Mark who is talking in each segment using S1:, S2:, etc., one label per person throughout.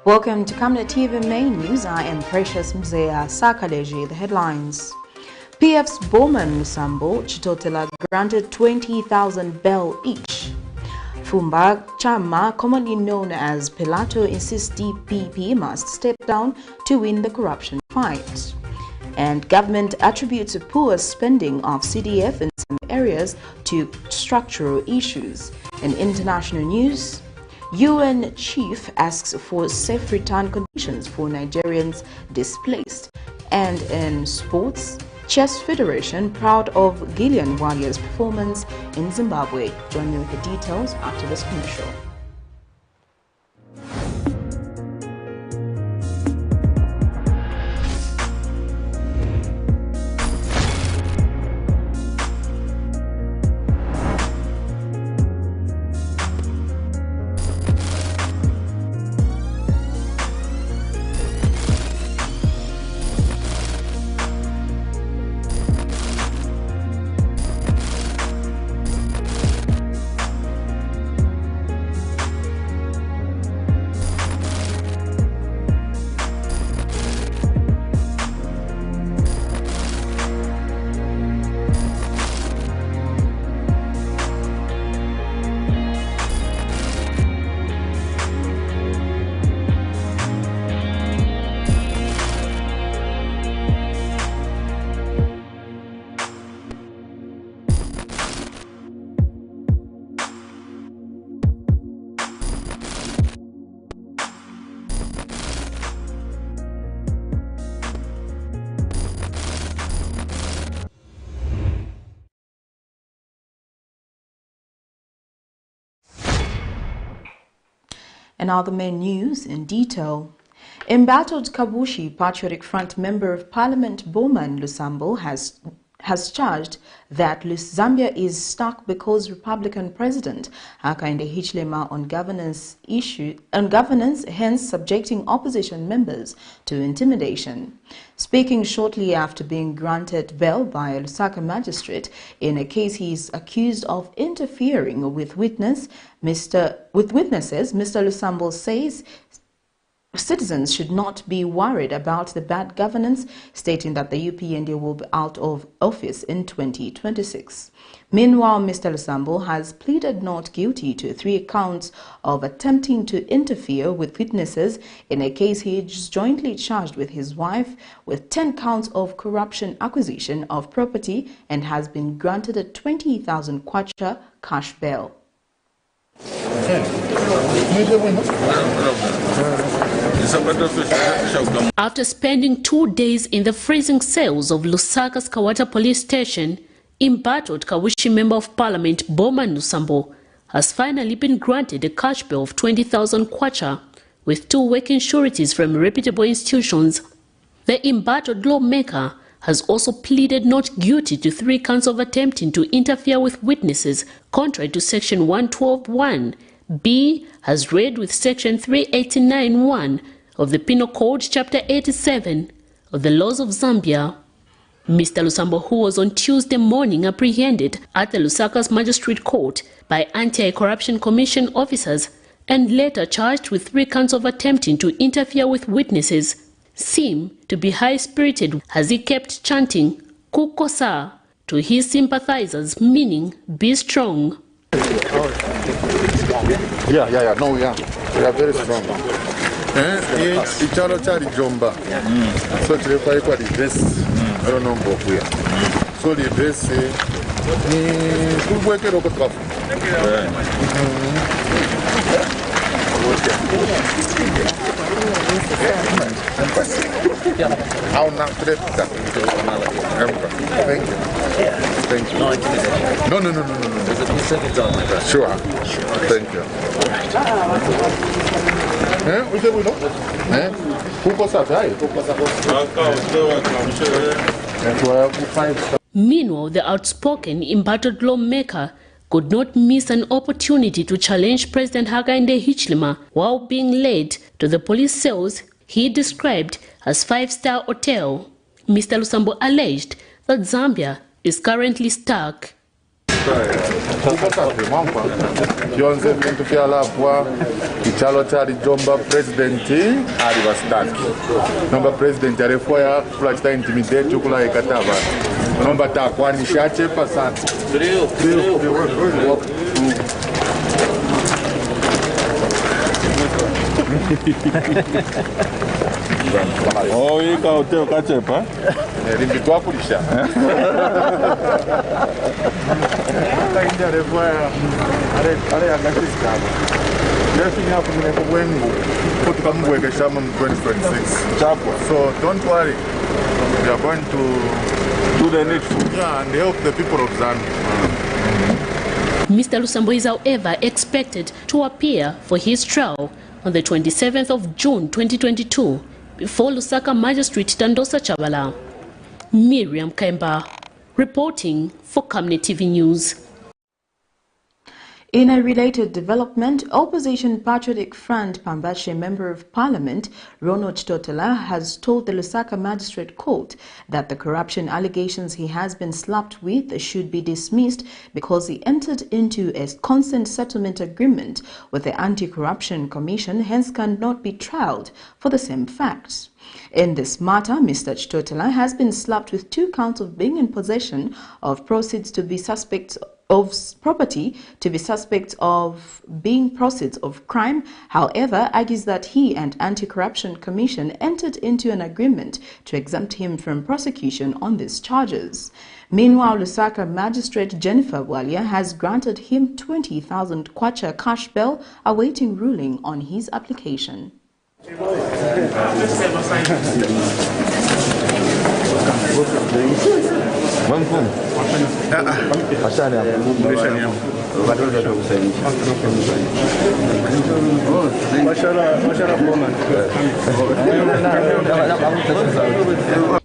S1: Welcome to Camnet TV Main News. I am Precious Mzea Sakaleji. The headlines. PF's BOWMAN LUSAMBO, CHITOTELA granted 20,000 bail each. FUMBA, CHAMA, commonly known as PILATO, insists DPP must step down to win the corruption fight. And government attributes poor spending of CDF in some areas to structural issues. In international news, UN chief asks for safe return conditions for Nigerians displaced. And in sports, Chess Federation proud of GILLAN BWALYA'S performance in Zimbabwe. Join me with the details after this commercial. And now the main news in detail. Embattled Kabushi Patriotic Front Member of Parliament BOWMAN LUSAMBO has charged that Zambia is stuck because Republican President Hakainde Hichilema on governance, hence subjecting opposition members to intimidation. Speaking shortly after being granted bail by a Lusaka magistrate in a case he is accused of interfering with witnesses, Mr. LUSAMBO says citizens should not be worried about the bad governance, stating that the UPND will be out of office in 2026. Meanwhile, Mr. LUSAMBO has pleaded not guilty to 3 counts of attempting to interfere with witnesses in a case he is jointly charged with his wife with 10 counts of corruption acquisition of property and has been granted a 20,000 kwacha cash bail.
S2: After spending 2 days in the freezing cells of Lusaka's Kawata police station, embattled Kabushi Member of Parliament BOWMAN LUSAMBO has finally been granted a cash bail of 20,000 kwacha with 2 working sureties from reputable institutions. The embattled lawmaker has also pleaded not guilty to 3 counts of attempting to interfere with witnesses, contrary to Section 112(1). B has read with Section 389(1) of the Penal Code, Chapter 87 of the Laws of Zambia. Mr. LUSAMBO, who was on Tuesday morning apprehended at the Lusaka's Magistrate Court by Anti-Corruption Commission officers and later charged with 3 counts of attempting to interfere with witnesses, seemed to be high-spirited as he kept chanting "Kukosa" to his sympathizers, meaning "be strong."
S3: Yeah, no, we are very strong. Ichalo chari jomba. So chile kwa the best. I don't know what we are. So the best ni kubweke roko trafu. How not that? Thank you. Thank you. No. There's a few seconds on my God. Sure. Thank you.
S2: Meanwhile, the outspoken embattled lawmaker could not miss an opportunity to challenge President Hakainde Hichilema while being led to the police cells he described as 5-star hotel. Mr. LUSAMBO alleged that Zambia is currently stuck.
S3: Byonze bintu byalabwa ikyalo kyali jomba pulezidenti ali basitaki nomba pulezidenti alefwaya kula kita intimidate okula ekata abantu nomba takwanisha achepa sana
S4: Oh, you got to catch up,
S3: rimbi twakulisha ale yakashisikana lefinya kumine kubwengu kuti kamubweke CHAMA 2026
S4: chapwa.
S3: so don't worry, we are going to
S4: Do the needful.
S3: yeah, and help the people of Zambia.
S2: Mr. Lusambo is, however, expected to appear for his trial on the 27th of June 2022 before Lusaka Magistrate Tandosa Chavala. Miriam Kemba, reporting for Camnet TV News.
S1: In a related development, Opposition Patriotic Front Pambache Member of Parliament Ronald CHITOTELA has told the Lusaka Magistrate Court that the corruption allegations he has been slapped with should be dismissed because he entered into a consent settlement agreement with the Anti-Corruption Commission, hence cannot be trialed for the same facts. In this matter, Mr. CHITOTELA has been slapped with 2 counts of being in possession of proceeds to be suspects of property to be suspect of being proceeds of crime. However, argues that he and Anti-Corruption Commission entered into an agreement to exempt him from prosecution on these charges. Meanwhile, Lusaka Magistrate Jennifer BWALYA has granted him 20,000 kwacha cash bail, awaiting ruling on his application.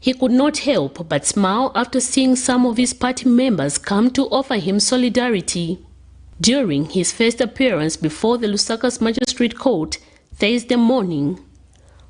S2: He could not help but smile after seeing some of his party members come to offer him solidarity. During his first appearance before the Lusaka's Magistrate Court Thursday morning,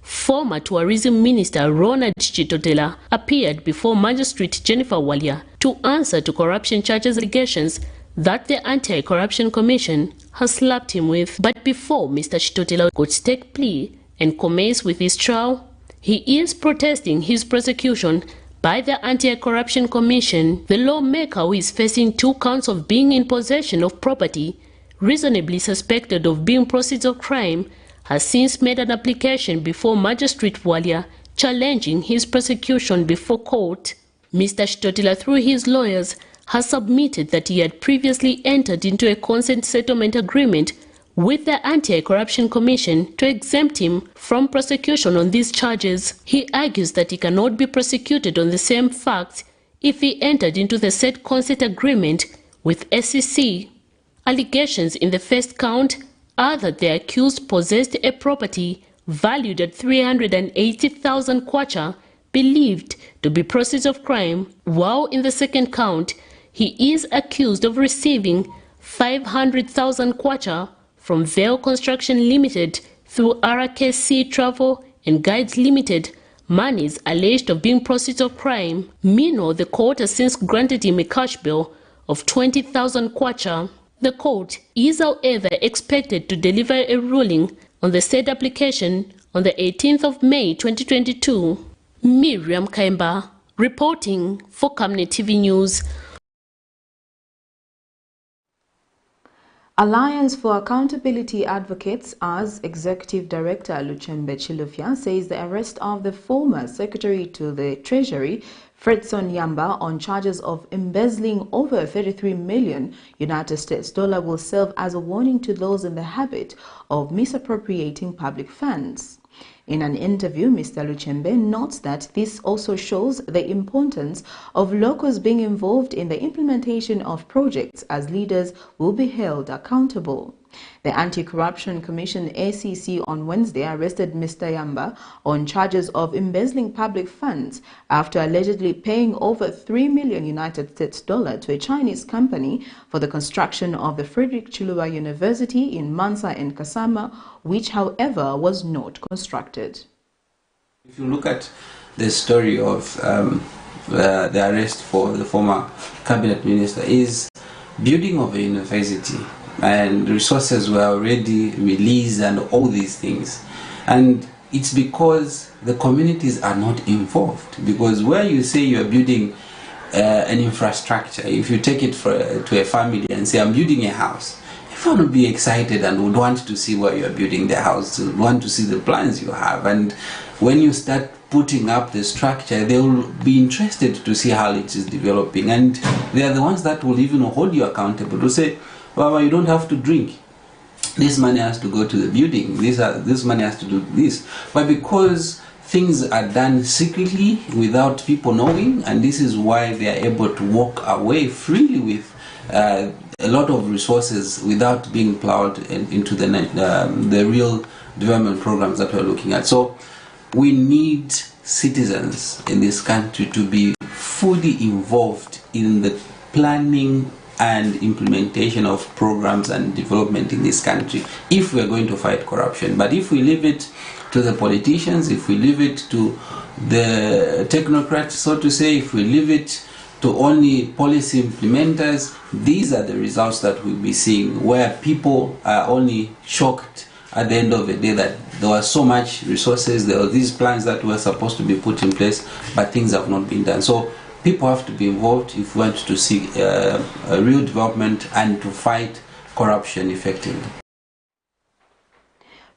S2: former Tourism Minister Ronald CHITOTELA appeared before Magistrate Jennifer BWALYA to answer to corruption charges allegations that the Anti-Corruption Commission has slapped him with. But before Mr. CHITOTELA could take plea and commence with his trial, he is protesting his prosecution by the Anti-Corruption Commission. The lawmaker, who is facing 2 counts of being in possession of property reasonably suspected of being proceeds of crime, has since made an application before Magistrate BWALYA challenging his prosecution before court. Mr. CHITOTELA, through his lawyers, has submitted that he had previously entered into a consent settlement agreement with the Anti-Corruption Commission to exempt him from prosecution on these charges. He argues that he cannot be prosecuted on the same facts if he entered into the said consent agreement with SEC. Allegations in the first count are that the accused possessed a property valued at 380,000 kwacha, believed to be proceeds of crime, while in the second count, he is accused of receiving 500,000 kwacha from Vale Construction Limited through RKC Travel and Guides Limited, monies alleged of being proceeds of crime. Meanwhile, the court has since granted him a cash bail of 20,000 kwacha. The court is, however, expected to deliver a ruling on the said application on the 18th of May 2022. Miriam Kemba, reporting for Camnet TV News.
S1: Alliance for Accountability Advocates, as Executive Director Luchembe Chilufya says the arrest of the former Secretary to the Treasury, Fredson Yamba, on charges of embezzling over 33 million United States dollars will serve as a warning to those in the habit of misappropriating public funds. In an interview, Mr. Luchembe notes that this also shows the importance of locals being involved in the implementation of projects, as leaders will be held accountable. The Anti-Corruption Commission ACC on Wednesday arrested Mr. Yamba on charges of embezzling public funds after allegedly paying over 3 million United States dollars to a Chinese company for the construction of the Frederick Chiluba University in Mansa and Kasama, which, however, was not constructed.
S5: If you look at the story of the arrest for the former cabinet minister, is building of a university, and resources were already released and all these things. And it's because the communities are not involved. Because where you say you are building an infrastructure, if you take it to a family and say, I'm building a house, everyone would be excited and would want to see where you are building the house, would want to see the plans you have. And when you start putting up the structure, they will be interested to see how it is developing. And they are the ones that will even hold you accountable to say, Baba, you don't have to drink. This money has to go to the building. This money has to do this. But because things are done secretly without people knowing, and this is why they are able to walk away freely with a lot of resources without being plowed into the real development programs that we're looking at. So we need citizens in this country to be fully involved in the planning and implementation of programs and development in this country if we're going to fight corruption. But if we leave it to the politicians, if we leave it to the technocrats, so to say, if we leave it to only policy implementers, these are the results that we'll be seeing, where people are only shocked at the end of the day that there was so much resources, there were these plans that were supposed to be put in place, but things have not been done. So people have to be involved if we want to see a real development and to fight corruption effectively.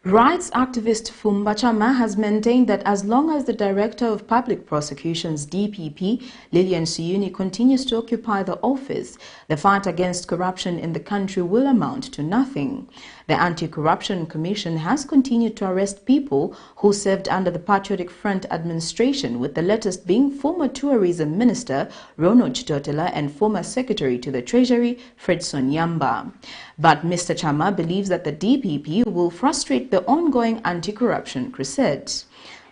S1: Rights activist FUMBA CHAMA has maintained that as long as the Director of Public Prosecutions DPP, Lillian Suyuni, continues to occupy the office, the fight against corruption in the country will amount to nothing. The Anti-Corruption Commission has continued to arrest people who served under the Patriotic Front administration, with the latest being former Tourism Minister Ronald CHITOTELA and former Secretary to the Treasury Fredson Yamba. But Mr. CHAMA believes that the DPP will frustrate the ongoing anti-corruption crusade.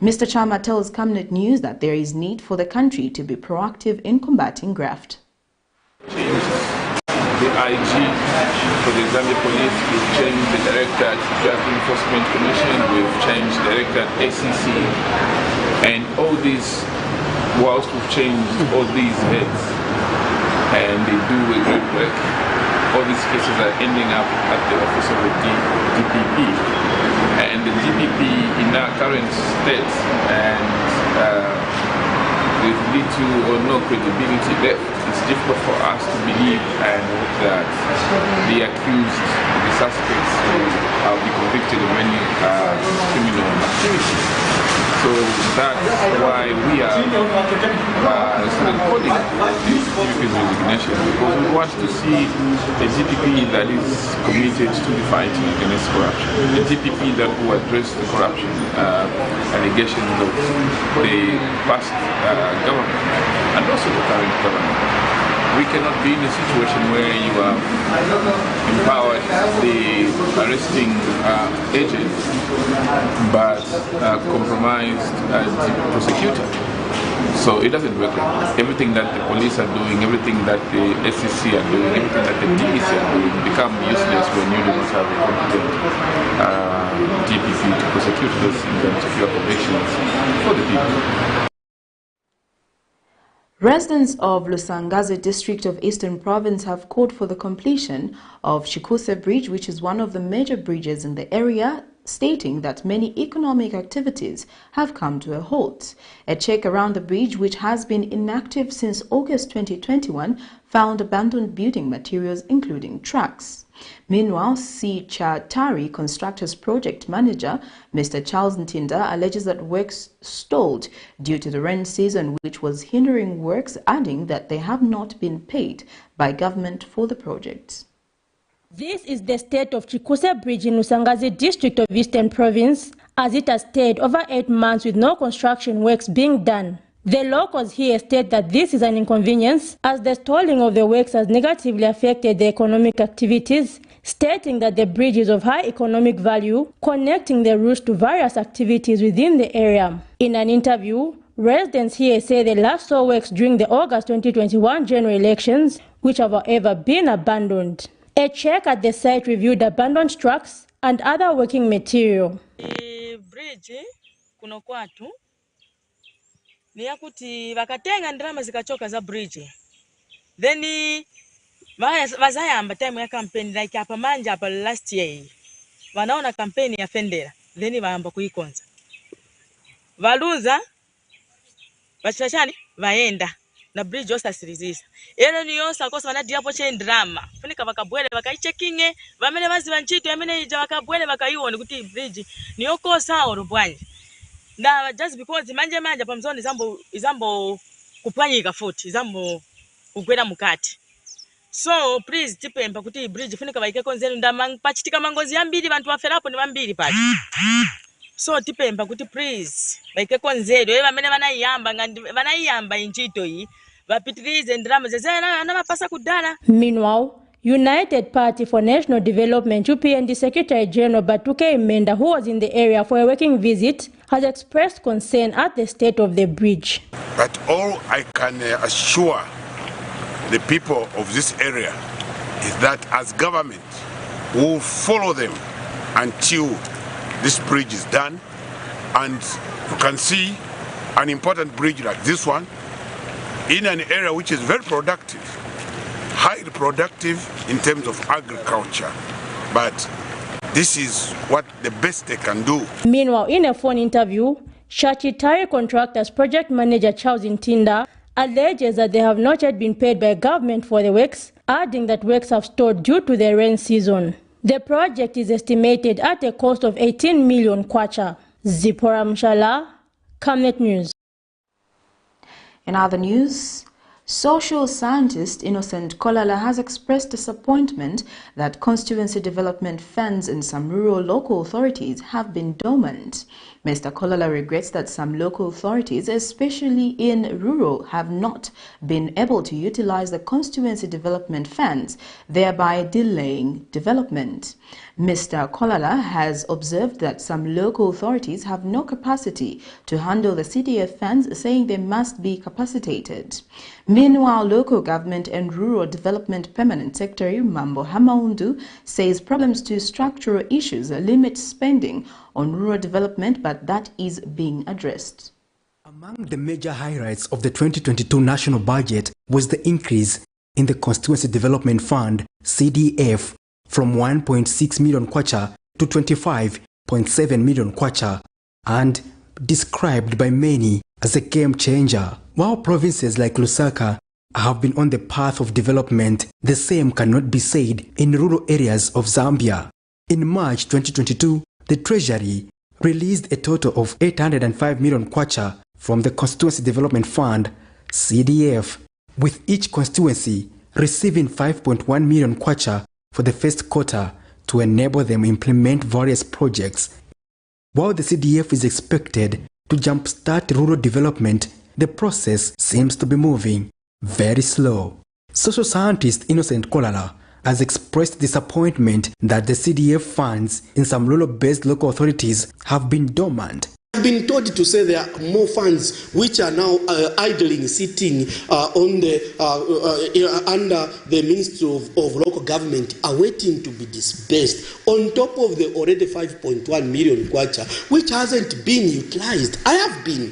S1: Mr. CHAMA tells Camnet News that there is need for the country to be proactive in combating graft.
S6: The IG for the Zambia Police, we've changed the director at the Drug Enforcement Commission, we've changed the director at ACC, and all these, whilst we've changed all these heads, and they do a great work, all these cases are ending up at the office of the DPP. And the DPP in our current state, and with little or no credibility left, it's difficult for us to believe and hope that the accused, the suspects, will be convicted of any criminal activity. So that's why we are calling this DPP's resignation, because we want to see a DPP that is committed to the fight against corruption, a DPP that will address the corruption allegations of the past government and also the current government. We cannot be in a situation where you have empowered the arresting agent but compromised the prosecutor. So it doesn't work like that. Everything that the police are doing, everything that the SEC are doing, everything that the DEC are doing become useless when you do not have a competent DPP to prosecute those things and secure convictions for the people.
S1: Residents of Lusangaze district of Eastern Province have called for the completion of Chikuse Bridge, which is one of the major bridges in the area, stating that many economic activities have come to a halt. A check around the bridge, which has been inactive since August 2021, found abandoned building materials including trucks. Meanwhile, CHITOTELA Constructors Project Manager, Mr. Charles Ntinda, alleges that works stalled due to the rain season, which was hindering works, adding that they have not been paid by government for the projects.
S7: This is the state of Chikuse Bridge in Lusangaze district of Eastern Province, as it has stayed over 8 months with no construction works being done. The locals here state that this is an inconvenience, as the stalling of the works has negatively affected the economic activities, stating that the bridge is of high economic value, connecting the routes to various activities within the area. In an interview, residents here say they last saw works during the August 2021 general elections, which have however been abandoned. A check at the site reviewed abandoned trucks and other working material.
S8: Bridge kuno kwatu ni yakuti vakatenga ndrama zikachoka za bridge, then vazayamba time ya campaign like hapa manja hapa last year wanaona campaign ya fendera then vaamba kuikonza valuza vachachani vaenda na bridge osasirizisa ero niyosa kosa vanadiapo drama funika vakabwele vakaichekinge vamene vaziva ntchito amene ija vakabwele vakaione kuti bridge niyokosa oro bwanje na just because manje pamzoni izambo kupwanyika futhi izambo kugwera mukati. So please tipemba kuti bridge funika vaikeko nzenu pachitika mangozi yambiri vantu vaferapo ni vambiri pati. So tipemba kuti please vaikeko nzenu vamene vanayamba inchito iyi vapitirize ndrama zezera anamapasa kudala.
S7: Meanwhile, United Party for National Development UPND Secretary General Batuke Menda, who was in the area for a working visit, has expressed concern at the state of the bridge.
S9: But all I can assure the people of this area is that as government we will follow them until this bridge is done, and you can see an important bridge like this one in an area which is very productive, highly productive in terms of agriculture, but this is what the best they can do.
S7: Meanwhile, in a phone interview, Shachi Tire Contractors Project Manager Charles Ntinda alleges that they have not yet been paid by government for the works, adding that works have stalled due to the rain season. The project is estimated at a cost of 18 million kwacha. Zipora Mshala, Camnet News.
S1: In other news, social scientist Innocent Kolala has expressed disappointment that constituency development funds in some rural local authorities have been dormant. Mr. Kolala regrets that some local authorities, especially in rural, have not been able to utilize the constituency development funds, thereby delaying development. Mr. Kolala has observed that some local authorities have no capacity to handle the CDF funds, saying they must be capacitated. Meanwhile, local government and rural development permanent secretary Mambo Hamaundu says problems to structural issues limit spending on rural development, but that is being addressed.
S10: Among the major highlights of the 2022 national budget was the increase in the Constituency Development Fund, CDF, from 1.6 million kwacha to 25.7 million kwacha, and described by many as a game changer. While provinces like Lusaka have been on the path of development, the same cannot be said in rural areas of Zambia. In March 2022, the Treasury released a total of 805 million kwacha from the Constituency Development Fund, CDF, with each constituency receiving 5.1 million kwacha for the first quarter to enable them implement various projects. While the CDF is expected to jumpstart rural development, the process seems to be moving very slow. Social scientist Innocent Kolala has expressed disappointment that the CDF funds in some rural-based local authorities have been dormant.
S11: I've been told to say there are more funds which are now idling, sitting on the under the Ministry of Local Government, awaiting to be disbursed, on top of the already 5.1 million kwacha, which hasn't been utilized. I have been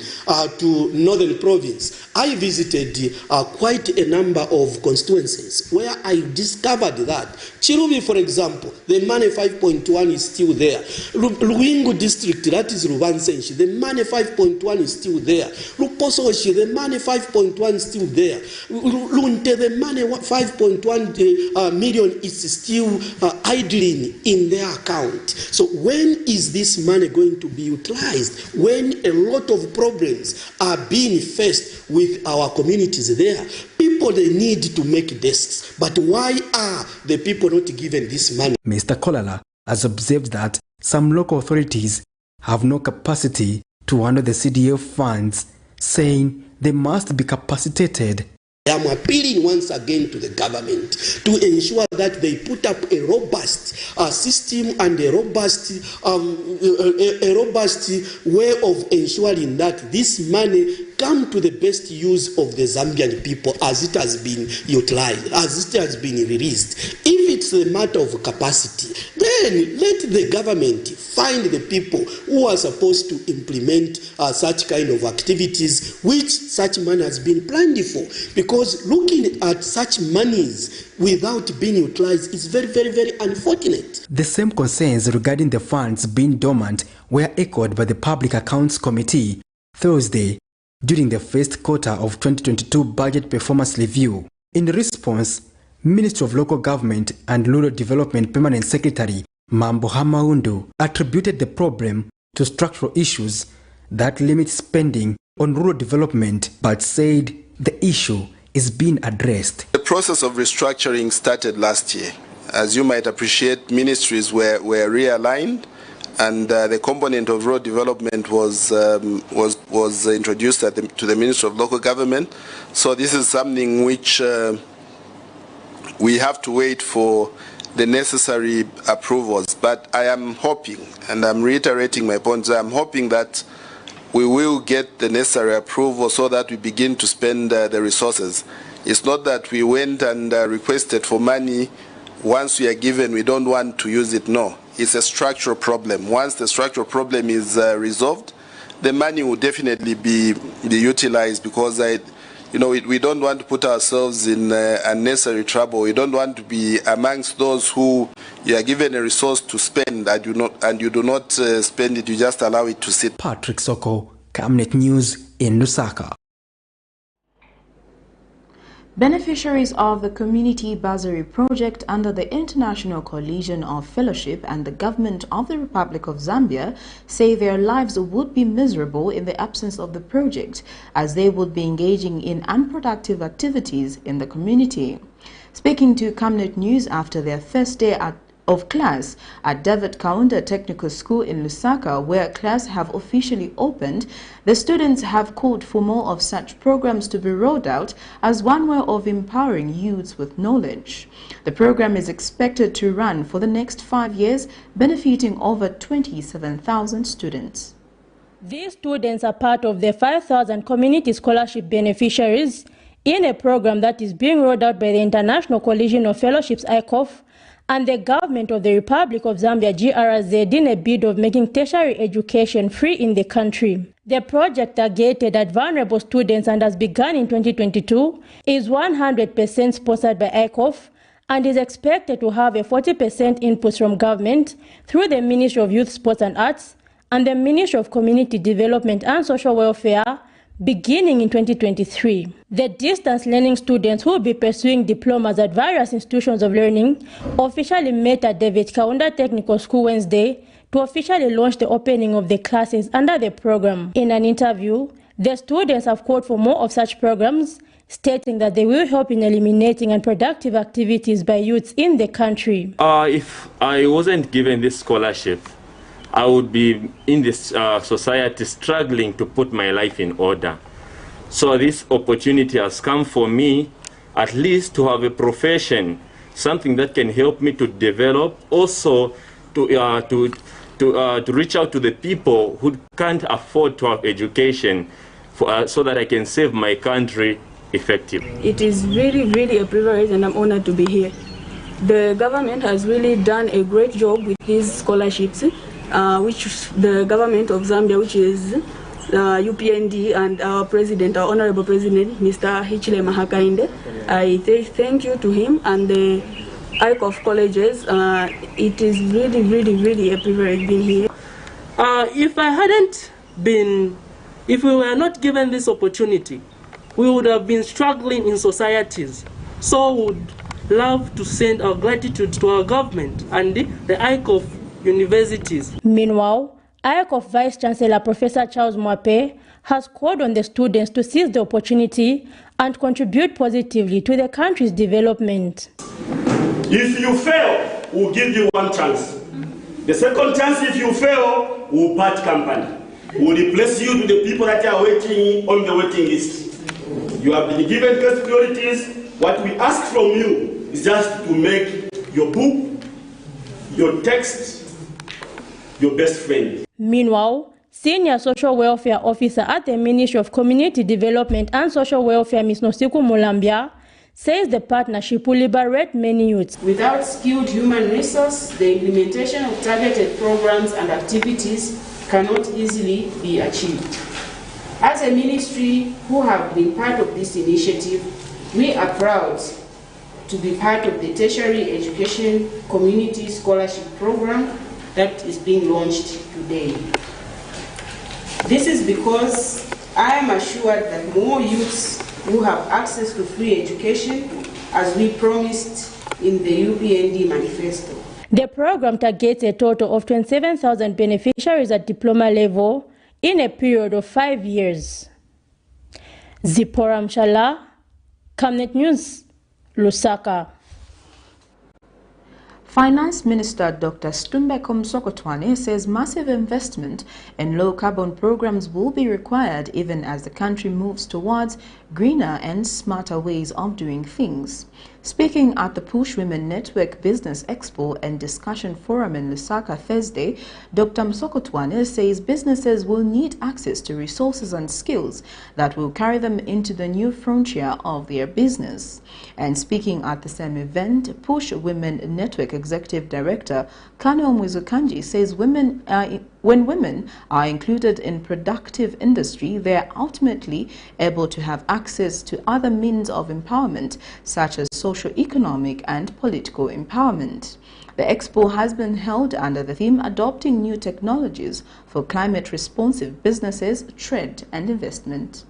S11: to Northern Province. I visited quite a number of constituencies where I discovered that Chirubi, for example, the money 5.1 is still there. Luingu district, that is Rubansenshi, the money 5.1 is still there. Lupososhi, the money 5.1 is still there. Lunte, the money 5.1 million is still idling in their account. So when is this money going to be utilized? When a lot of problems are being faced with our communities there, people, they need to make desks. But why are the people not given this money?
S10: Mr. Kolala has observed that some local authorities have no capacity to handle the CDF funds, saying they must be capacitated.
S11: I am appealing once again to the government to ensure that they put up a robust system and a robust way of ensuring that this money come to the best use of the Zambian people as it has been utilized, as it has been released. If it's a matter of capacity, then let the government find the people who are supposed to implement such kind of activities which such money has been planned for. Because looking at such monies without being utilized is very, very, very unfortunate.
S10: The same concerns regarding the funds being dormant were echoed by the Public Accounts Committee Thursday during the first quarter of 2022 budget performance review. In response, Minister of Local Government and Rural Development Permanent Secretary Mambo Hamaundu attributed the problem to structural issues that limit spending on rural development, but said the issue is being addressed.
S12: The process of restructuring started last year. As you might appreciate, ministries were realigned, and the component of rural development was introduced to the Ministry of Local Government. So this is something which we have to wait for the necessary approvals. But I am hoping, and I'm reiterating my point, I'm hoping that we will get the necessary approval so that we begin to spend the resources. It's not that we went and requested for money. Once we are given, we don't want to use it. No, it's a structural problem. Once the structural problem is resolved, the money will definitely be utilized, because we don't want to put ourselves in unnecessary trouble. We don't want to be amongst those who you are given a resource to spend and you do not spend it, you just allow it to sit.
S10: Patrick Soko, Camnet News in Lusaka.
S1: Beneficiaries of the Community Bursary Project under the International Coalition of Fellowship and the Government of the Republic of Zambia say their lives would be miserable in the absence of the project, as they would be engaging in unproductive activities in the community. Speaking to Camnet News after their first day of class at David Kaunda Technical School in Lusaka, where class have officially opened, the students have called for more of such programs to be rolled out as one way of empowering youths with knowledge. The program is expected to run for the next 5 years, benefiting over 27,000 students.
S7: These students are part of the 5,000 community scholarship beneficiaries in a program that is being rolled out by the International Coalition of Fellowships ICOF and the government of the Republic of Zambia GRZ in a bid of making tertiary education free in the country. The project, targeted at vulnerable students and has begun in 2022, is 100% sponsored by ICOF and is expected to have a 40% input from government through the Ministry of Youth, Sports and Arts and the Ministry of Community Development and Social Welfare, beginning in 2023. The distance learning students who will be pursuing diplomas at various institutions of learning officially met at David Kaunda Technical School Wednesday to officially launch the opening of the classes under the program. In an interview, the students have called for more of such programs, stating that they will help in eliminating unproductive activities by youths in the country.
S13: If I wasn't given this scholarship, I would be in this society struggling to put my life in order. So this opportunity has come for me, at least to have a profession, something that can help me to develop, also to reach out to the people who can't afford to have education, so that I can save my country effectively.
S14: It is really, really a privilege, and I'm honored to be here. The government has really done a great job with these scholarships, which the government of Zambia, which is UPND, and our president, our honorable president, Mr. Hichilema Hakainde. I thank you to him and the ICOF colleges. It is really, really, really a privilege being here.
S15: If we were not given this opportunity, we would have been struggling in societies. So we would love to send our gratitude to our government and the ICOF universities.
S7: Meanwhile, ICOF Vice Chancellor Professor Charles Mwape has called on the students to seize the opportunity and contribute positively to the country's development.
S16: If you fail, we'll give you one chance. The second chance, if you fail, we'll part company. We'll replace you to the people that are waiting on the waiting list. You have been given first priorities. What we ask from you is just to make your book, your text, your best friend.
S7: Meanwhile, Senior Social Welfare Officer at the Ministry of Community Development and Social Welfare, Ms. Nosiku Mulambya, says the partnership will liberate many youths.
S17: Without skilled human resource, the implementation of targeted programs and activities cannot easily be achieved. As a ministry who have been part of this initiative, we are proud to be part of the Tertiary Education Community Scholarship Program that is being launched today. This is because I am assured that more youths will have access to free education as we promised in the UPND manifesto.
S7: The program targets a total of 27,000 beneficiaries at diploma level in a period of 5 years. Zipporah Mshala, Camnet News, Lusaka.
S1: Finance Minister Dr. Stumbeko Msokotwane says massive investment in low-carbon programs will be required even as the country moves towards greener and smarter ways of doing things. Speaking at the Push Women Network Business Expo and Discussion Forum in Lusaka Thursday, Dr. Msokotwane says businesses will need access to resources and skills that will carry them into the new frontier of their business. And speaking at the same event, Push Women Network Executive Director Kano Mwizukanji says when women are included in productive industry, they are ultimately able to have access to other means of empowerment, such as socio-economic and political empowerment. The expo has been held under the theme Adopting New Technologies for Climate-Responsive Businesses, Trade and Investment.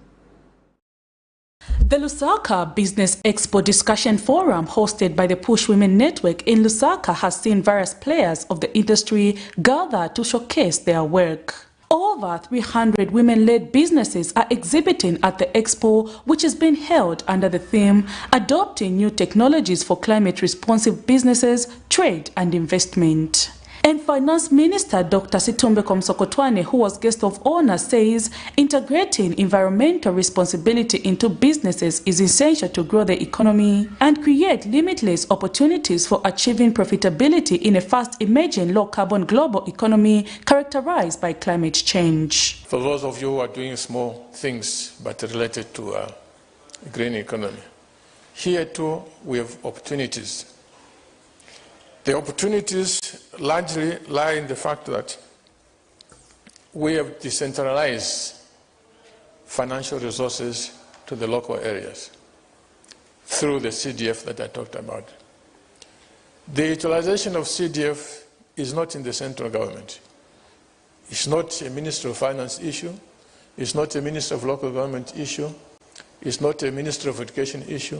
S18: The Lusaka Business Expo Discussion Forum, hosted by the Push Women Network in Lusaka, has seen various players of the industry gather to showcase their work. Over 300 women-led businesses are exhibiting at the expo, which has been held under the theme Adopting New Technologies for Climate-Responsive Businesses, Trade and Investment. And Finance Minister Dr. Stumbeko Msokotwane, who was guest of honor, says integrating environmental responsibility into businesses is essential to grow the economy and create limitless opportunities for achieving profitability in a fast-emerging low-carbon global economy characterized by climate change.
S19: For those of you who are doing small things but related to green economy, here too we have opportunities. The opportunities largely lie in the fact that we have decentralized financial resources to the local areas through the CDF that I talked about. The utilization of CDF is not in the central government. It's not a Ministry of Finance issue. It's not a Ministry of Local Government issue. It's not a Ministry of Education issue.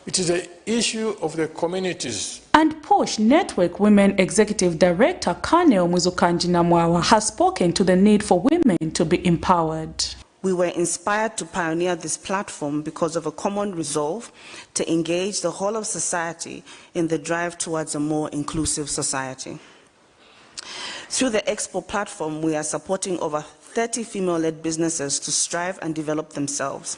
S19: It is an issue of the communities.
S18: And Push Network Women Executive Director Kano Mwizukanji has spoken to the need for women to be empowered.
S20: We were inspired to pioneer this platform because of a common resolve to engage the whole of society in the drive towards a more inclusive society. Through the Expo platform, we are supporting over 30 female-led businesses to strive and develop themselves.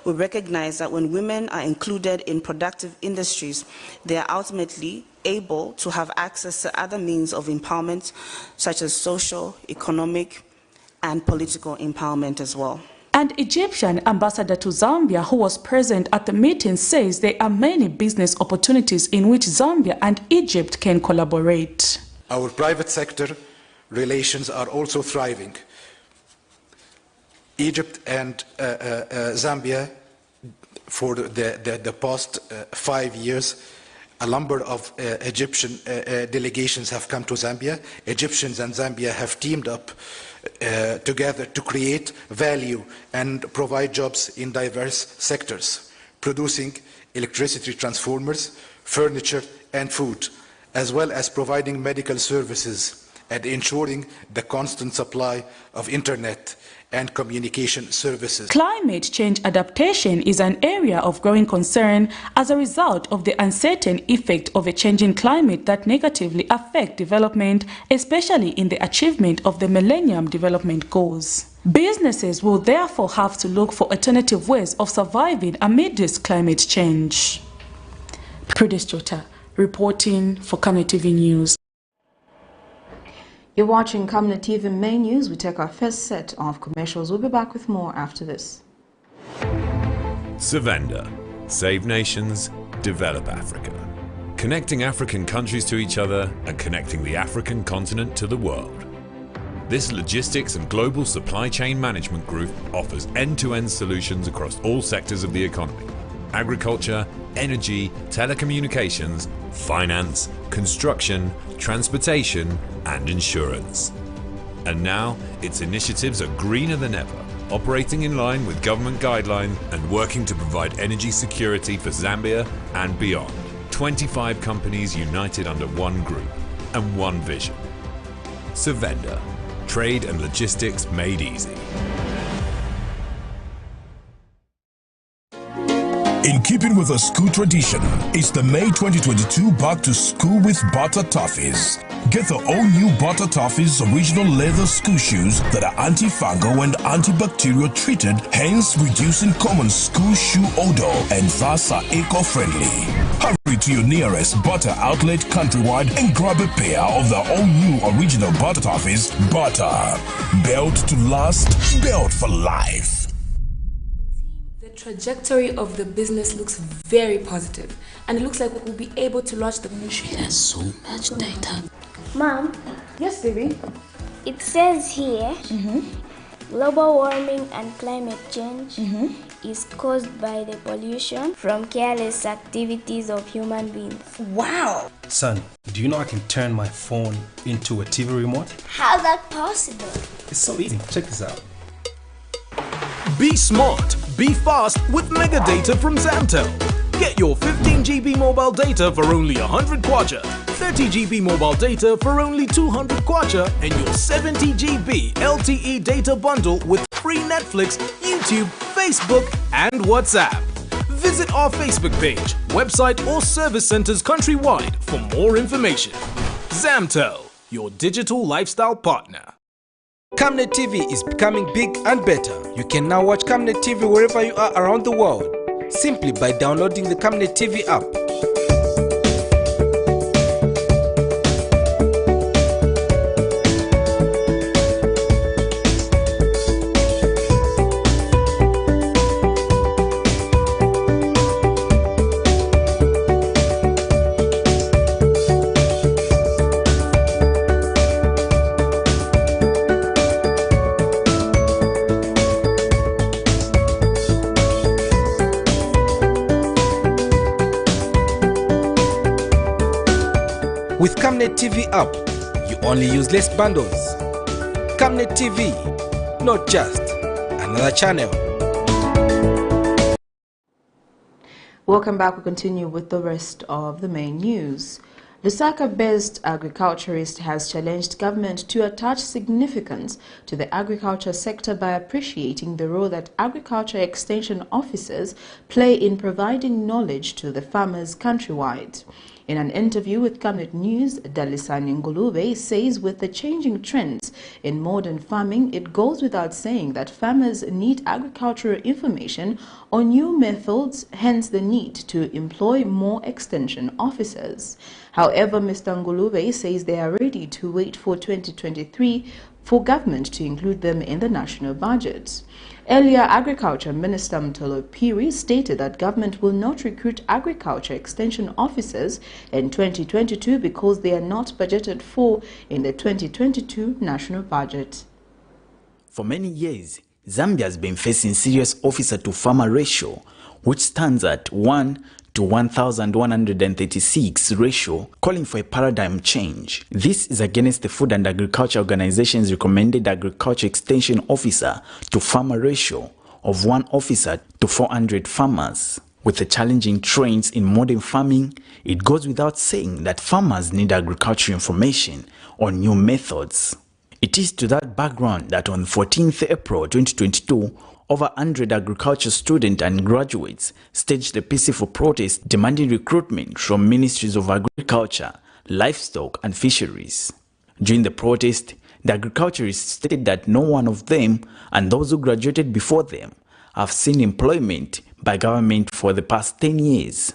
S20: We recognize that when women are included in productive industries, they are ultimately able to have access to other means of empowerment, such as social, economic, and political empowerment as well.
S18: And Egyptian ambassador to Zambia, who was present at the meeting, says there are many business opportunities in which Zambia and Egypt can collaborate.
S21: Our private sector relations are also thriving. Egypt and Zambia, for the past 5 years, a number of Egyptian delegations have come to Zambia. Egyptians and Zambia have teamed up together to create value and provide jobs in diverse sectors, producing electricity transformers, furniture and food, as well as providing medical services and ensuring the constant supply of internet and communication services.
S18: Climate change adaptation is an area of growing concern as a result of the uncertain effect of a changing climate that negatively affect development, especially in the achievement of the Millennium Development Goals. Businesses will therefore have to look for alternative ways of surviving amid this climate change. Prudence Jota, reporting for Camnet TV News.
S1: You're watching Camnet TV Main News. We take our first set of commercials. We'll be back with more after this.
S4: Savenda. Save nations, develop Africa. Connecting African countries to each other and connecting the African continent to the world. This logistics and global supply chain management group offers end-to-end solutions across all sectors of the economy: agriculture, energy, telecommunications, finance, construction, transportation, and insurance. And now, its initiatives are greener than ever, operating in line with government guidelines and working to provide energy security for Zambia and beyond. 25 companies united under one group and one vision. Savenda. Trade and logistics made easy.
S22: In keeping with a school tradition, it's the May 2022 Back to School with Butter Toffees. Get the all-new Butter Toffees original leather school shoes that are antifungal and antibacterial treated, hence reducing common school shoe odor and thus are eco-friendly. Hurry to your nearest Butter outlet countrywide and grab a pair of the all-new original Butter Toffees. Butter. Built to last, built for life.
S23: The trajectory of the business looks very positive, and it looks like we'll be able to launch the ministry.
S24: There's so much data.
S23: Mom? Yes, baby?
S25: It says here, global warming and climate change is caused by the pollution from careless activities of human beings.
S23: Wow!
S26: Son, do you know I can turn my phone into a TV remote?
S25: How's that possible?
S26: It's so easy. Check this out.
S27: Be smart, be fast with mega data from Zamtel. Get your 15 GB mobile data for only 100 kwacha, 30 GB mobile data for only 200 kwacha, and your 70 GB LTE data bundle with free Netflix, YouTube, Facebook, and WhatsApp. Visit our Facebook page, website, or service centers countrywide for more information. Zamtel, your digital lifestyle partner.
S28: Camnet TV is becoming big and better. You can now watch Camnet TV wherever you are around the world, simply by downloading the Camnet TV app. With Camnet TV app, you only use less bundles. Camnet TV, not just another channel.
S1: Welcome back. We continue with the rest of the main news. Lusaka-based agriculturist has challenged government to attach significance to the agriculture sector by appreciating the role that agriculture extension officers play in providing knowledge to the farmers countrywide. In an interview with Camnet News, Dalisani Ngulube says with the changing trends in modern farming, it goes without saying that farmers need agricultural information on new methods, hence the need to employ more extension officers. However, Mr. Ngulube says they are ready to wait for 2023 for government to include them in the national budget. Earlier, Agriculture Minister Mtolo Piri stated that government will not recruit agriculture extension officers in 2022 because they are not budgeted for in the 2022 national budget.
S29: For many years, Zambia has been facing serious officer-to-farmer ratio, which stands at 1 to 1,136 ratio, calling for a paradigm change. This is against the Food and Agriculture Organization's recommended agriculture extension officer to farmer ratio of 1 officer to 400 farmers. With the challenging trends in modern farming, it goes without saying that farmers need agricultural information on new methods. It is to that background that on 14th April 2022, over 100 agriculture students and graduates staged a peaceful protest demanding recruitment from ministries of agriculture, livestock and fisheries. During the protest, the agriculturists stated that no one of them and those who graduated before them have seen employment by government for the past 10 years.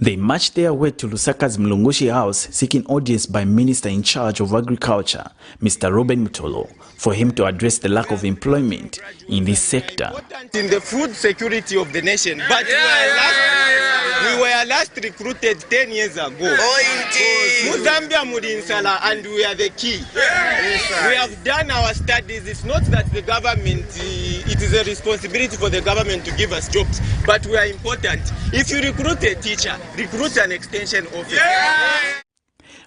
S29: They marched their way to Lusaka's Mlungushi House seeking audience by Minister in charge of Agriculture, Mr. Robin Mutolo, for him to address the lack of employment in this sector.
S2: In the food security of the nation, but we were last recruited 10 years ago. Zambia Mudinsala, and we are the key. We have done our studies. It's not that the government, it is a responsibility for the government to give us jobs, but we are important. If you recruit a teacher, recruit an extension officer.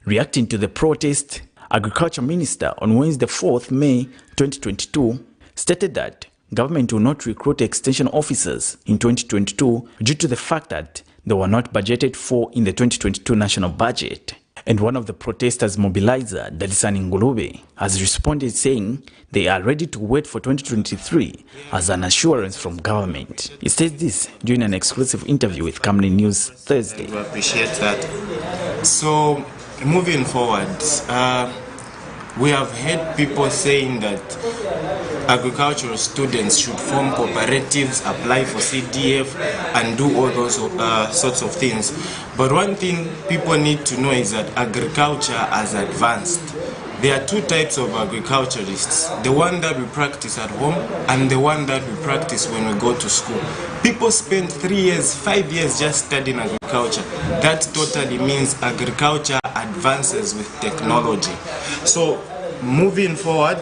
S29: Reacting to the protest, Agriculture Minister on Wednesday 4th May 2022 stated that government will not recruit extension officers in 2022 due to the fact that they were not budgeted for in the 2022 national budget. And one of the protesters' mobilizer, Dalisani Ngulube, has responded saying they are ready to wait for 2023 as an assurance from government. He said this during an exclusive interview with Camnet News Thursday.
S2: We appreciate that. So, moving forward, we have heard people saying that agricultural students should form cooperatives, apply for CDF, and do all those sorts of things. But one thing people need to know is that agriculture has advanced. There are two types of agriculturists, the one that we practice at home and the one that we practice when we go to school. People spend 3 years, 5 years just studying agriculture. That totally means agriculture advances with technology. So moving forward,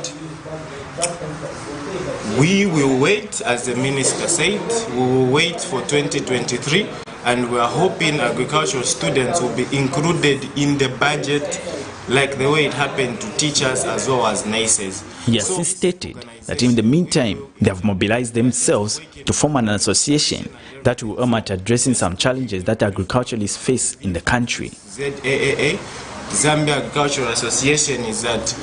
S2: we will wait, as the minister said, we will wait for 2023, and we are hoping agricultural students will be included in the budget like the way it happened to teachers as well as nurses.
S29: He has stated that in the meantime, they have mobilized themselves to form an association that will aim at addressing some challenges that agriculturalists face in the country.
S2: ZAAA, Zambia Agricultural Association, is that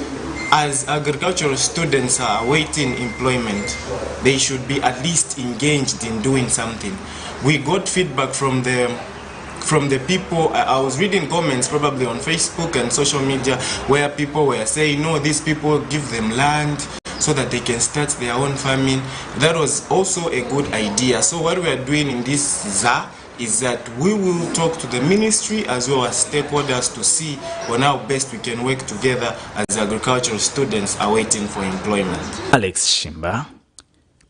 S2: as agricultural students are awaiting employment, they should be at least engaged in doing something. We got feedback from the people. I was reading comments probably on Facebook and social media where people were saying, no, these people give them land so that they can start their own farming. That was also a good idea. So what we are doing in this ZA is that we will talk to the ministry as well as stakeholders to see on how best we can work together as agricultural students are waiting for employment.
S29: Alex Shimba,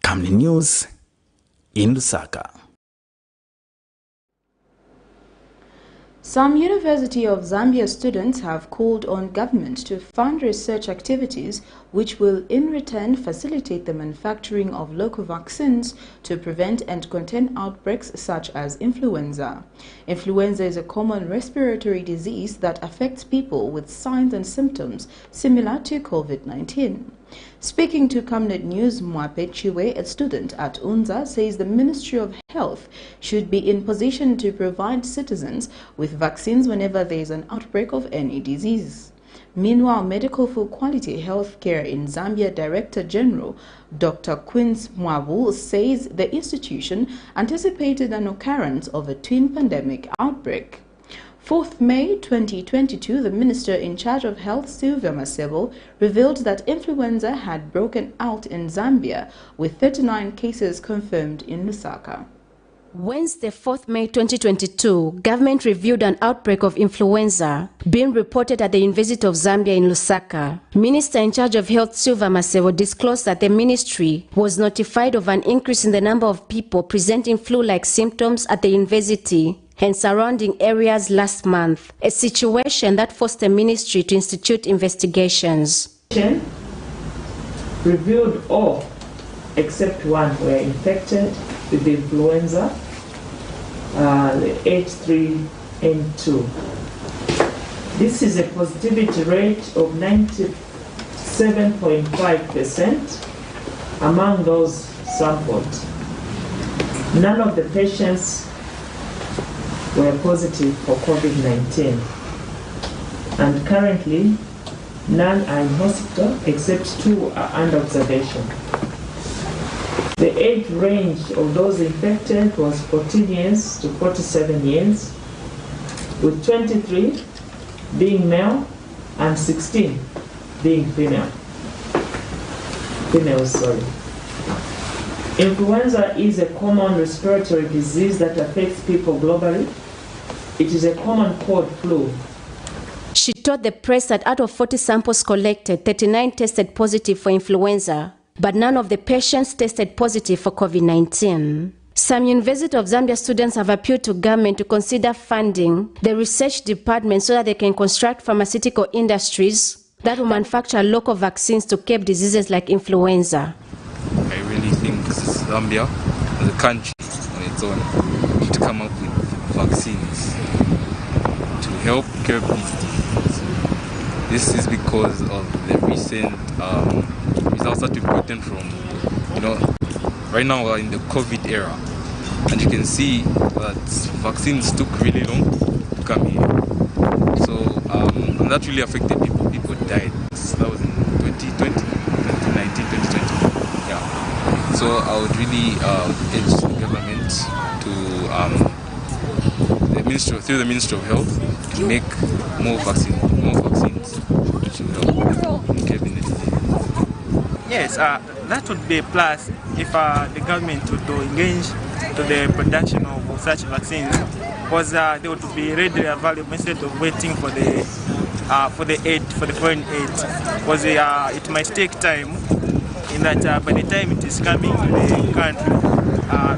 S29: Camnet News in Lusaka.
S1: Some University of Zambia students have called on government to fund research activities which will in return facilitate the manufacturing of local vaccines to prevent and contain outbreaks such as influenza. Influenza is a common respiratory disease that affects people with signs and symptoms similar to COVID-19. Speaking to Camnet News, Mwape Chiwe, a student at UNZA, says the Ministry of Health should be in position to provide citizens with vaccines whenever there is an outbreak of any disease. Meanwhile, Medical for Quality Healthcare in Zambia Director General Dr. Quince Mwabu says the institution anticipated an occurrence of a twin pandemic outbreak. 4th May 2022, the Minister in charge of Health, Sylvia Masebo, revealed that influenza had broken out in Zambia, with 39 cases confirmed in Lusaka.
S3: Wednesday, 4th May 2022, government reviewed an outbreak of influenza being reported at the University of Zambia in Lusaka. Minister in charge of Health, Sylvia Masebo, disclosed that the ministry was notified of an increase in the number of people presenting flu-like symptoms at the university and surrounding areas last month, a situation that forced the ministry to institute investigations.
S5: Revealed all except one were infected with the influenza, the H3N2. This is a positivity rate of 97.5% among those sampled. None of the patients were positive for COVID-19, and currently none are in hospital except 2 are under observation. The age range of those infected was 14 years to 47 years, with 23 being male and 16 being females. Influenza is a common respiratory disease that affects people globally It is a common cold flu.
S3: She told the press that out of 40 samples collected, 39 tested positive for influenza, but none of the patients tested positive for COVID-19. Some University of Zambia students have appealed to government to consider funding the research department so that they can construct pharmaceutical industries that will manufacture local vaccines to curb diseases like influenza.
S6: I really think Zambia, as a country on its own, should come up with vaccines to help curb these diseases. This is because of the recent results that we've gotten from, right now we're in the COVID era, and you can see that vaccines took really long to come here. So, and that really affected people. People died. That was in 2020, 2019, 2020. Yeah. So I would really urge the government to, through the Ministry of Health, to make more vaccines to help in curbing the disease.
S8: Yes, that would be a plus if the government would engage to the production of such vaccines, because they would be readily available instead of waiting for the foreign aid, because it might take time. In that by the time it is coming to the country, a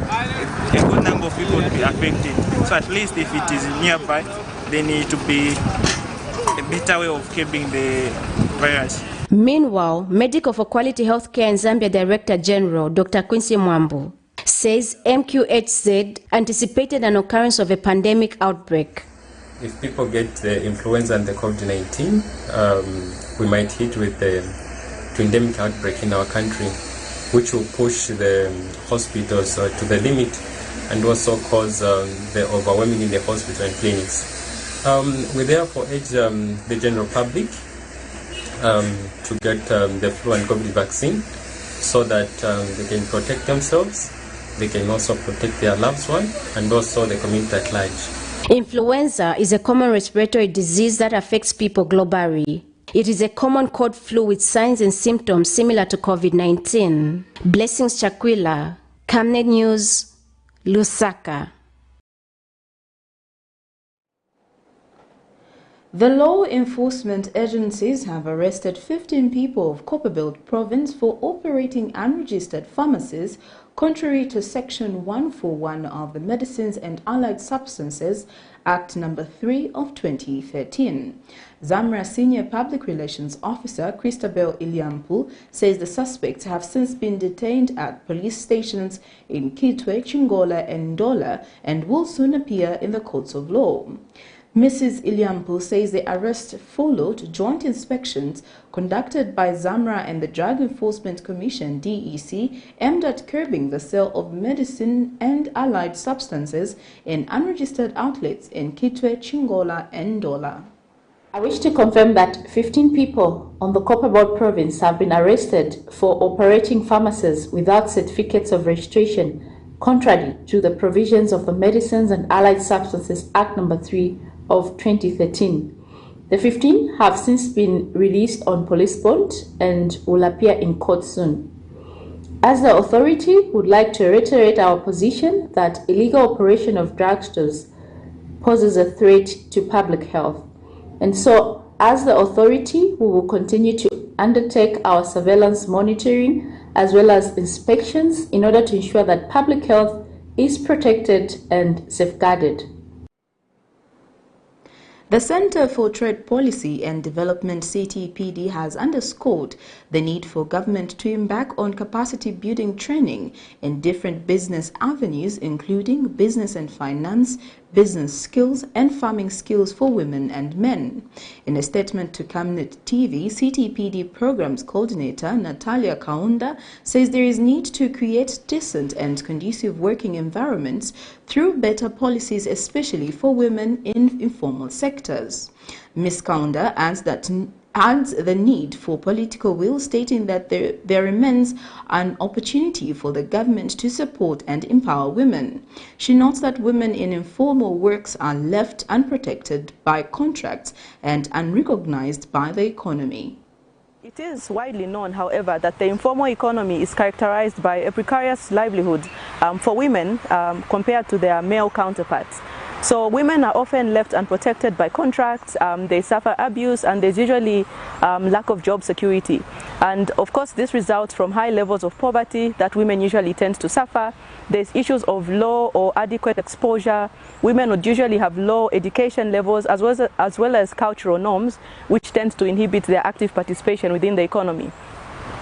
S8: good number of people will be affected. So at least if it is nearby, there need to be a better way of curbing the virus.
S3: Meanwhile, Medical for Quality Healthcare in Zambia Director General Dr. Quincy Mwambo says MQHZ anticipated an occurrence of a pandemic outbreak.
S9: If people get the influenza and the COVID-19, we might hit with the pandemic outbreak in our country, which will push the hospitals to the limit and also cause the overwhelming in the hospital and clinics. We therefore urge the general public to get the flu and COVID vaccine so that they can protect themselves, they can also protect their loved one, and also the community at large.
S3: Influenza is a common respiratory disease that affects people globally. It is a common cold flu with signs and symptoms similar to COVID-19. Blessings Chakwila, Camnet News, Lusaka.
S1: The law enforcement agencies have arrested 15 people of Copperbelt province for operating unregistered pharmacies contrary to Section 141 of the Medicines and Allied Substances Act No. 3 of 2013. Zamra Senior Public Relations Officer Christabel Iliampu says the suspects have since been detained at police stations in Kitwe, Chingola and Ndola and will soon appear in the courts of law. Mrs. Iliampu says the arrest followed joint inspections conducted by Zamra and the Drug Enforcement Commission (DEC) aimed at curbing the sale of medicine and allied substances in unregistered outlets in Kitwe, Chingola and Ndola.
S10: I wish to confirm that 15 people on the Copperbelt province have been arrested for operating pharmacies without certificates of registration, contrary to the provisions of the Medicines and Allied Substances Act No. 3 of 2013. The 15 have since been released on police bond and will appear in court soon. As the authority would like to reiterate our position that illegal operation of drugstores poses a threat to public health. And so, as the authority, we will continue to undertake our surveillance monitoring as well as inspections in order to ensure that public health is protected and safeguarded.
S1: The Center for Trade Policy and Development CTPD has underscored the need for government to embark on capacity building training in different business avenues, including business and finance, business skills and farming skills for women and men. In a statement to Camnet TV, CTPD Programs Coordinator Natalia Kaunda says there is need to create decent and conducive working environments through better policies, especially for women in informal sectors. Ms. Kaunda adds the need for political will, stating that there remains an opportunity for the government to support and empower women. She notes that women in informal works are left unprotected by contracts and unrecognized by the economy.
S11: It is widely known, however, that the informal economy is characterized by a precarious livelihood for women compared to their male counterparts. So women are often left unprotected by contracts, they suffer abuse, and there's usually lack of job security. And of course this results from high levels of poverty that women usually tend to suffer. There's issues of low or adequate exposure. Women would usually have low education levels as well as cultural norms, which tends to inhibit their active participation within the economy.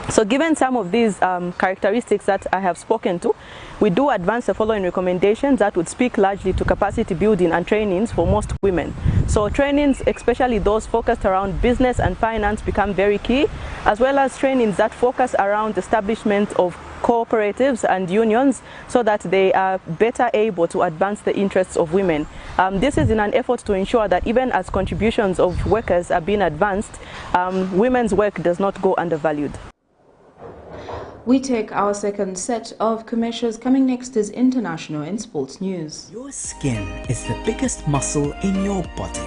S11: So given some of these characteristics that I have spoken to, we do advance the following recommendations that would speak largely to capacity building and trainings for most women. So trainings, especially those focused around business and finance, become very key, as well as trainings that focus around establishment of cooperatives and unions so that they are better able to advance the interests of women. This is in an effort to ensure that even as contributions of workers are being advanced, women's work does not go undervalued.
S1: We take our second set of commercials. Coming next is international and sports news.
S7: Your skin is the biggest muscle in your body.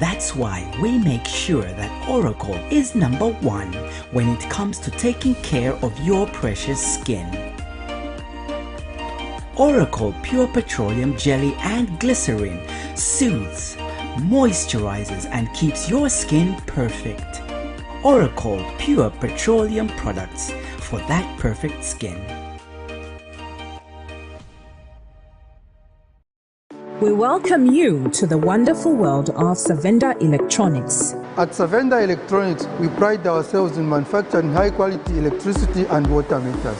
S7: That's why we make sure that Oracle is #1 when it comes to taking care of your precious skin. Oracle Pure Petroleum Jelly and Glycerin soothes, moisturizes, and keeps your skin perfect. Oracle Pure Petroleum products for that perfect skin.
S12: We welcome you to the wonderful world of Savenda Electronics.
S13: At Savenda Electronics, we pride ourselves in manufacturing high-quality electricity and water meters.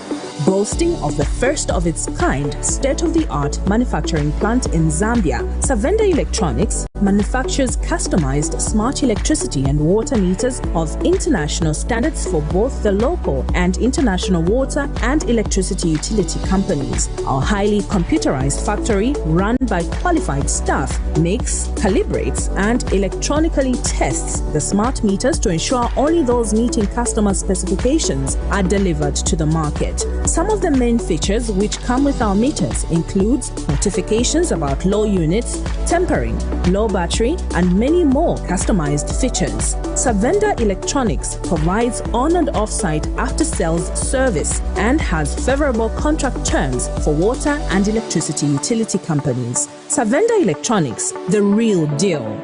S12: Boasting of the first of its kind state-of-the-art manufacturing plant in Zambia, Savenda Electronics manufactures customized smart electricity and water meters of international standards for both the local and international water and electricity utility companies. Our highly computerized factory, run by qualified staff, makes, calibrates, and electronically tests the smart meters to ensure only those meeting customer specifications are delivered to the market. Some of the main features which come with our meters includes notifications about low units, tempering, low battery, and many more customized features. Savenda Electronics provides on and off-site after-sales service and has favorable contract terms for water and electricity utility companies. Savenda Electronics, the real deal.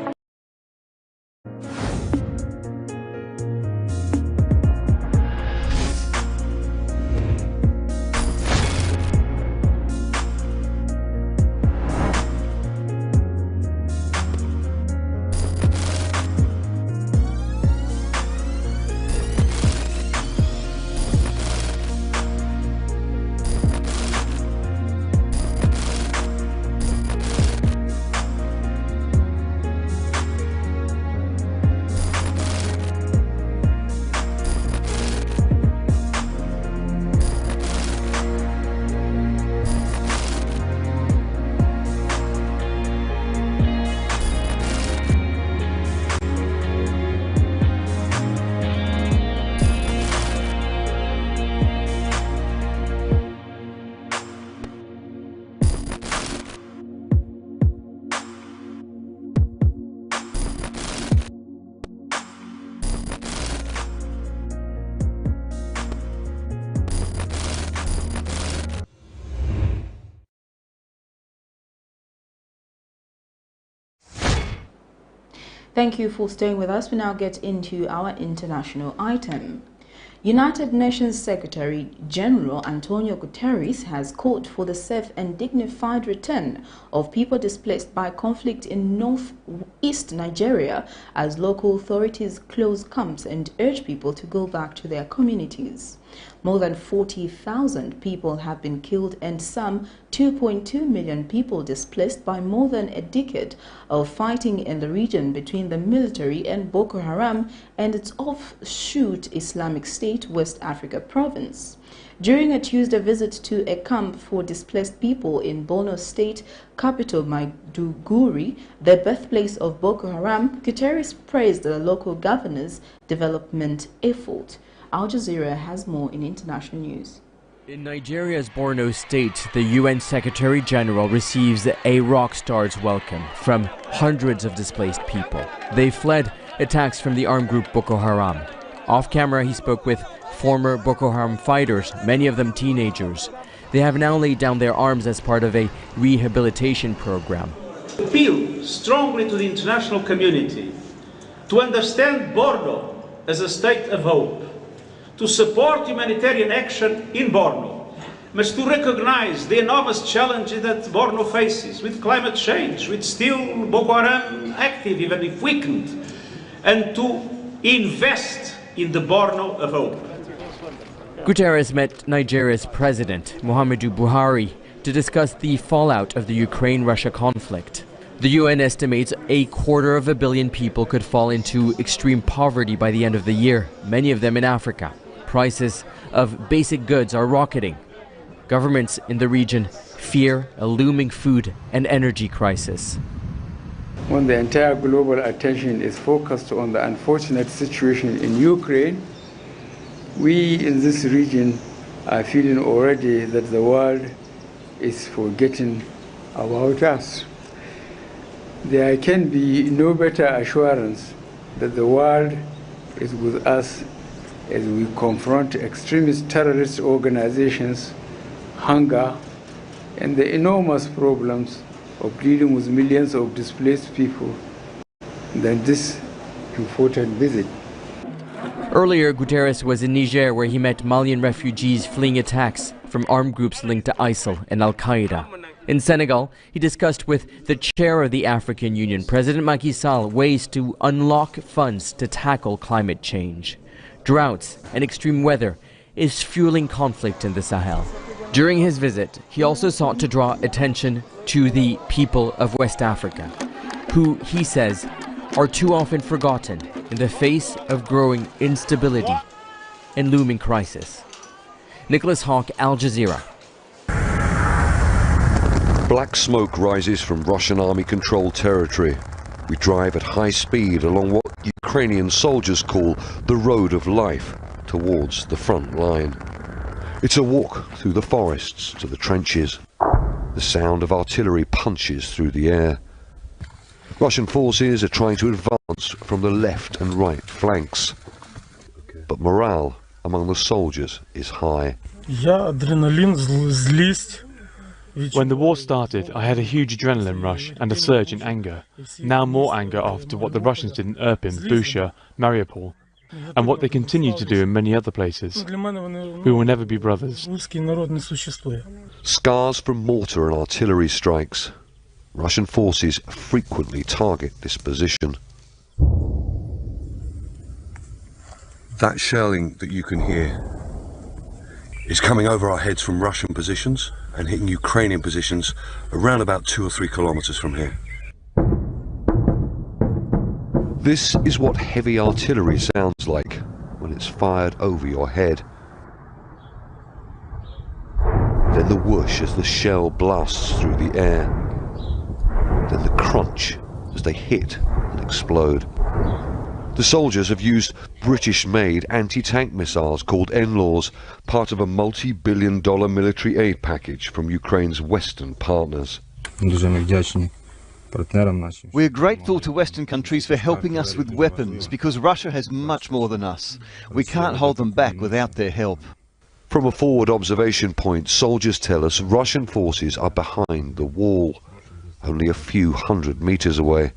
S1: Thank you for staying with us. We now get into our international item. United Nations Secretary General Antonio Guterres has called for the safe and dignified return of people displaced by conflict in northeast Nigeria as local authorities close camps and urge people to go back to their communities. More than 40,000 people have been killed and some 2.2 million people displaced by more than a decade of fighting in the region between the military and Boko Haram and its offshoot Islamic State West Africa province. During a Tuesday visit to a camp for displaced people in Borno State capital Maiduguri, the birthplace of Boko Haram, Guterres praised the local governor's development effort. Al Jazeera has more in international news.
S14: In Nigeria's Borno State, the UN Secretary General receives a rock star's welcome from hundreds of displaced people. They fled attacks from the armed group Boko Haram. Off camera, he spoke with former Boko Haram fighters, many of them teenagers. They have now laid down their arms as part of a rehabilitation program.
S4: Appeal strongly to the international community to understand Borno as a state of hope, to support humanitarian action in Borno, but to recognize the enormous challenges that Borno faces with climate change, with still Boko Haram active, even if weakened, and to invest in the Borno of hope.
S14: Guterres met Nigeria's President, Muhammadu Buhari, to discuss the fallout of the Ukraine-Russia conflict. The UN estimates 250 million people could fall into extreme poverty by the end of the year, many of them in Africa. Prices of basic goods are rocketing. Governments in the region fear a looming food and energy crisis.
S15: When the entire global attention is focused on the unfortunate situation in Ukraine, we in this region are feeling already that the world is forgetting about us. There can be no better assurance that the world is with us as we confront extremist terrorist organizations, hunger, and the enormous problems of dealing with millions of displaced people than this important visit.
S14: Earlier, Guterres was in Niger, where he met Malian refugees fleeing attacks from armed groups linked to ISIL and Al-Qaeda. In Senegal, he discussed with the chair of the African Union, President Macky Sall, ways to unlock funds to tackle climate change. Droughts and extreme weather is fueling conflict in the Sahel. During his visit, he also sought to draw attention to the people of West Africa, who, he says, are too often forgotten in the face of growing instability and looming crisis. Nicholas Hawke, Al Jazeera.
S16: Black smoke rises from Russian army-controlled territory. We drive at high speed along what Ukrainian soldiers call the road of life towards the front line. It's a walk through the forests to the trenches. The sound of artillery punches through the air. Russian forces are trying to advance from the left and right flanks. But morale among the soldiers is high.
S17: When the war started, I had a huge adrenaline rush and a surge in anger. Now more anger after what the Russians did in Irpin, Busha, Mariupol, and what they continue to do in many other places. We will never be brothers.
S16: Scars from mortar and artillery strikes. Russian forces frequently target this position. That shelling that you can hear is coming over our heads from Russian positions and hitting Ukrainian positions around about 2 or 3 kilometers from here. This is what heavy artillery sounds like when it's fired over your head. Then the whoosh as the shell blasts through the air. Then the crunch as they hit and explode. The soldiers have used British-made anti-tank missiles called NLAWs, part of a multi-billion-dollar military aid package from Ukraine's Western partners.
S18: We're grateful to Western countries for helping us with weapons, because Russia has much more than us. We can't hold them back without their help.
S16: From a forward observation point, soldiers tell us Russian forces are behind the wall, only a few hundred meters away,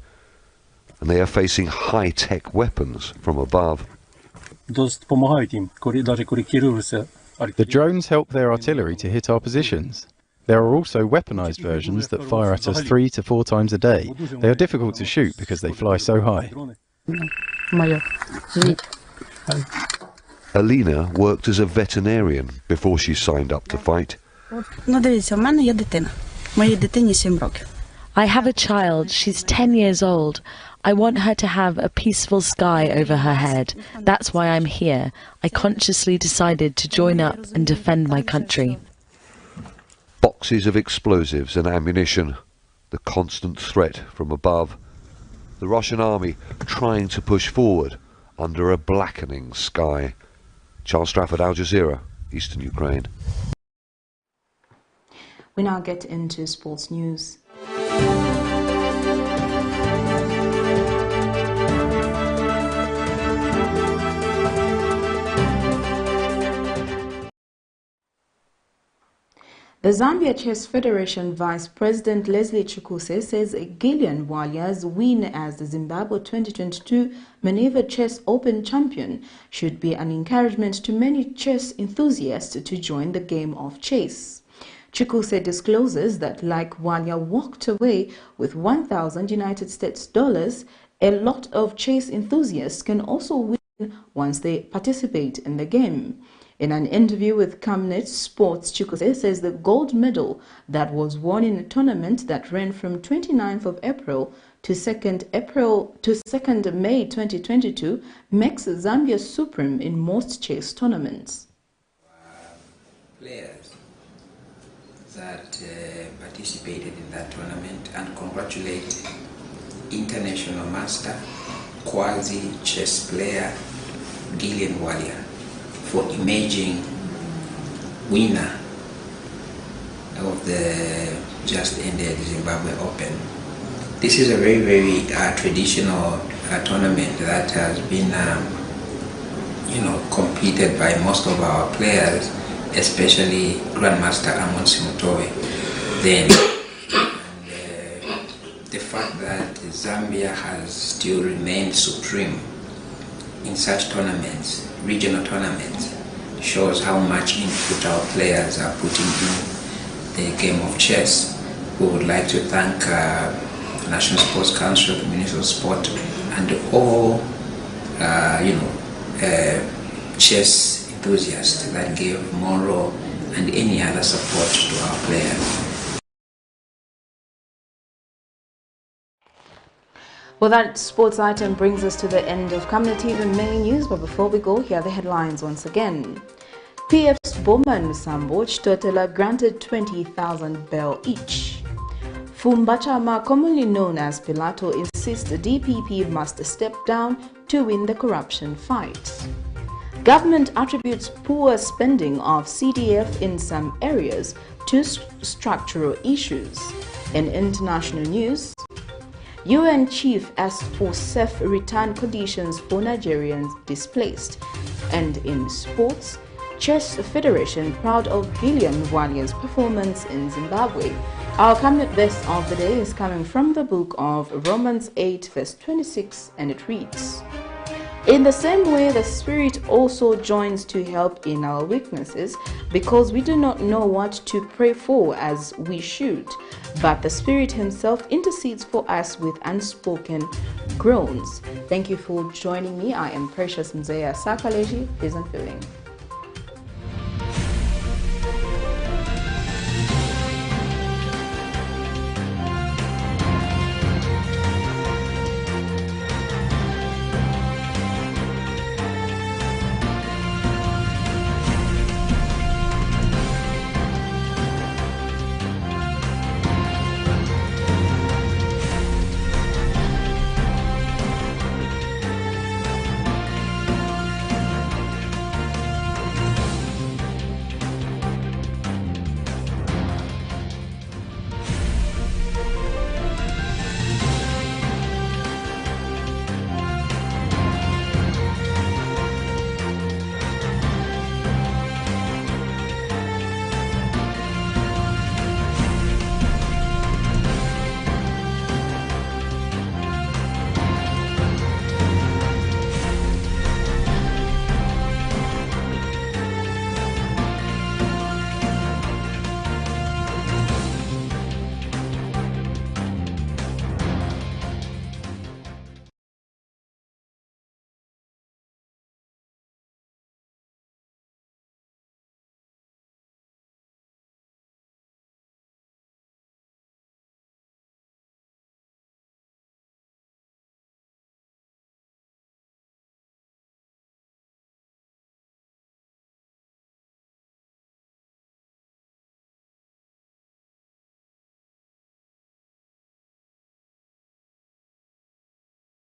S16: and they are facing high-tech weapons from above.
S19: The drones help their artillery to hit our positions. There are also weaponized versions that fire at us 3 to 4 times a day. They are difficult to shoot because they fly so high.
S16: Alina worked as a veterinarian before she signed up to fight.
S20: I have a child. She's 10 years old. I want her to have a peaceful sky over her head. That's why I'm here. I consciously decided to join up and defend my country.
S16: Boxes of explosives and ammunition, the constant threat from above. The Russian army trying to push forward under a blackening sky. Charles Strafford, Al Jazeera, Eastern Ukraine.
S1: We now get into sports news. The Zambia Chess Federation Vice President Leslie Chikuse says GILLAN BWALYA'S win as the Zimbabwe 2022 Maneuver Chess Open champion should be an encouragement to many chess enthusiasts to join the game of chess. Chikuse discloses that like BWALYA walked away with $1,000 United States dollars, a lot of chess enthusiasts can also win once they participate in the game. In an interview with Camnet Sports, Chikuse says the gold medal that was won in a tournament that ran from 29th of April to 2nd May 2022 makes Zambia supreme in most chess tournaments.
S2: Players that participated in that tournament and congratulate international master, quasi chess player GILLAN BWALYA for emerging winner of the just ended Zimbabwe Open. This is a very, very traditional tournament that has been, competed by most of our players, especially Grandmaster Amon Simutove. Then, the fact that Zambia has still remained supreme in such tournaments, regional tournaments, shows how much input our players are putting in the game of chess. We would like to thank the National Sports Council, the Ministry of Sport, and all, chess enthusiasts that gave moral and any other support to our players.
S1: Well, that sports item brings us to the end of Camnet TV main news, but before we go, here are the headlines once again. PF's BOWMAN LUSAMBO, CHITOTELA granted 20,000 bail each. FUMBA CHAMA, commonly known as PILATO, insists the DPP must step down to win the corruption fight. Government attributes poor spending of CDF in some areas to structural issues. In international news, UN chief asks for safe return conditions for Nigerians displaced. And in sports, Chess Federation proud of GILLAN BWALYA'S performance in Zimbabwe. Our Camnet best of the day is coming from the book of Romans 8 verse 26, and it reads, "In the same way, the Spirit also joins to help in our weaknesses, because we do not know what to pray for as we should, but the Spirit Himself intercedes for us with unspoken groans." Thank you for joining me. I am Precious Mzeya Sakaleji. Pleasant viewing.